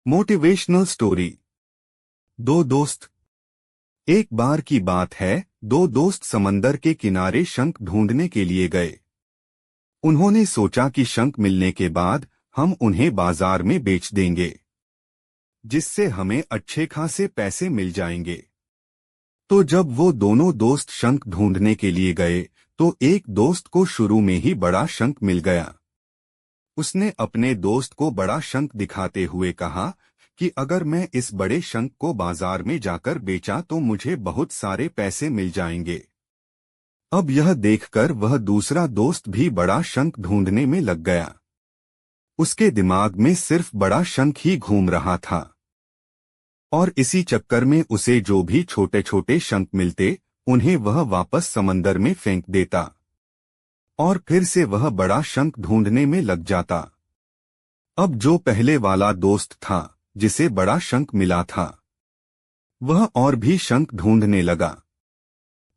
Motivational story. दो दोस्त। एक बार की बात है, दो दोस्त समंदर के किनारे शंख ढूंढने के लिए गए। उन्होंने सोचा कि शंख मिलने के बाद हम उन्हें बाजार में बेच देंगे, जिससे हमें अच्छे खासे पैसे मिल जाएंगे। तो जब वो दोनों दोस्त शंख ढूंढने के लिए गए तो एक दोस्त को शुरू में ही बड़ा शंख मिल गया। उसने अपने दोस्त को बड़ा शंख दिखाते हुए कहा कि अगर मैं इस बड़े शंख को बाजार में जाकर बेचा तो मुझे बहुत सारे पैसे मिल जाएंगे। अब यह देखकर वह दूसरा दोस्त भी बड़ा शंख ढूंढने में लग गया। उसके दिमाग में सिर्फ बड़ा शंख ही घूम रहा था और इसी चक्कर में उसे जो भी छोटे छोटे शंख मिलते उन्हें वह वापस समंदर में फेंक देता और फिर से वह बड़ा शंख ढूंढने में लग जाता। अब जो पहले वाला दोस्त था जिसे बड़ा शंख मिला था, वह और भी शंख ढूंढने लगा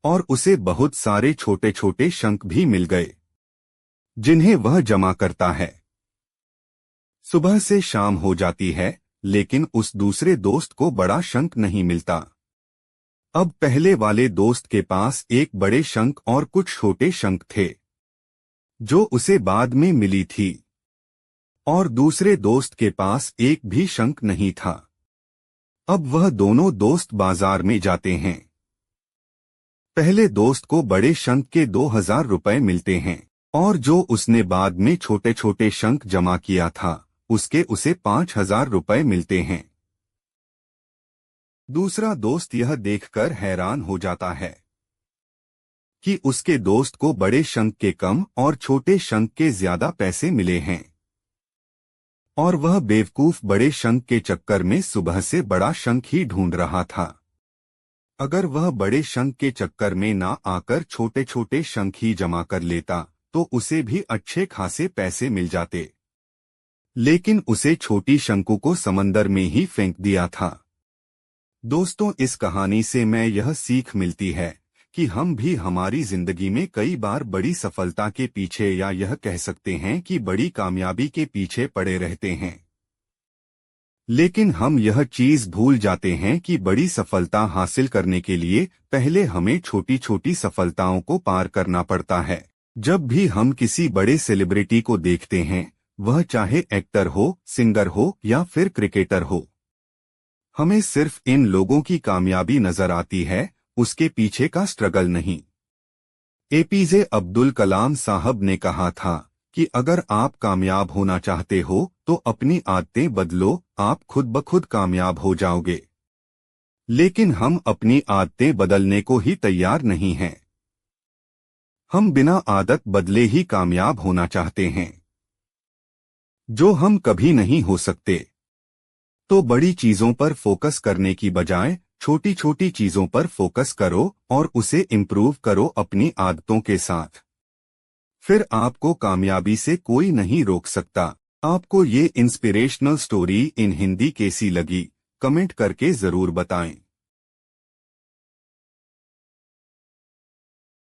और उसे बहुत सारे छोटे छोटे शंख भी मिल गए, जिन्हें वह जमा करता है। सुबह से शाम हो जाती है, लेकिन उस दूसरे दोस्त को बड़ा शंख नहीं मिलता। अब पहले वाले दोस्त के पास एक बड़े शंख और कुछ छोटे शंख थे, जो उसे बाद में मिली थी, और दूसरे दोस्त के पास एक भी शंख नहीं था। अब वह दोनों दोस्त बाजार में जाते हैं। पहले दोस्त को बड़े शंख के 2000 रुपए मिलते हैं और जो उसने बाद में छोटे छोटे शंख जमा किया था उसे 5000 रुपए मिलते हैं। दूसरा दोस्त यह देखकर हैरान हो जाता है कि उसके दोस्त को बड़े शंख के कम और छोटे शंख के ज्यादा पैसे मिले हैं, और वह बेवकूफ बड़े शंख के चक्कर में सुबह से बड़ा शंख ही ढूंढ रहा था। अगर वह बड़े शंख के चक्कर में ना आकर छोटे छोटे शंख ही जमा कर लेता तो उसे भी अच्छे खासे पैसे मिल जाते, लेकिन उसे छोटी शंखों को समंदर में ही फेंक दिया था। दोस्तों, इस कहानी से मैं यह सीख मिलती है कि हम भी हमारी जिंदगी में कई बार बड़ी सफलता के पीछे या यह कह सकते हैं कि बड़ी कामयाबी के पीछे पड़े रहते हैं, लेकिन हम यह चीज भूल जाते हैं कि बड़ी सफलता हासिल करने के लिए पहले हमें छोटी छोटी सफलताओं को पार करना पड़ता है। जब भी हम किसी बड़े सेलिब्रिटी को देखते हैं, वह चाहे एक्टर हो, सिंगर हो या फिर क्रिकेटर हो, हमें सिर्फ इन लोगों की कामयाबी नजर आती है, उसके पीछे का स्ट्रगल नहीं। एपीजे अब्दुल कलाम साहब ने कहा था कि अगर आप कामयाब होना चाहते हो तो अपनी आदतें बदलो, आप खुद ब खुद कामयाब हो जाओगे। लेकिन हम अपनी आदतें बदलने को ही तैयार नहीं हैं। हम बिना आदत बदले ही कामयाब होना चाहते हैं, जो हम कभी नहीं हो सकते। तो बड़ी चीजों पर फोकस करने की बजाय छोटी छोटी चीजों पर फोकस करो और उसे इम्प्रूव करो अपनी आदतों के साथ। फिर आपको कामयाबी से कोई नहीं रोक सकता। आपको ये इंस्पिरेशनल स्टोरी इन हिंदी कैसी लगी, कमेंट करके जरूर बताएं।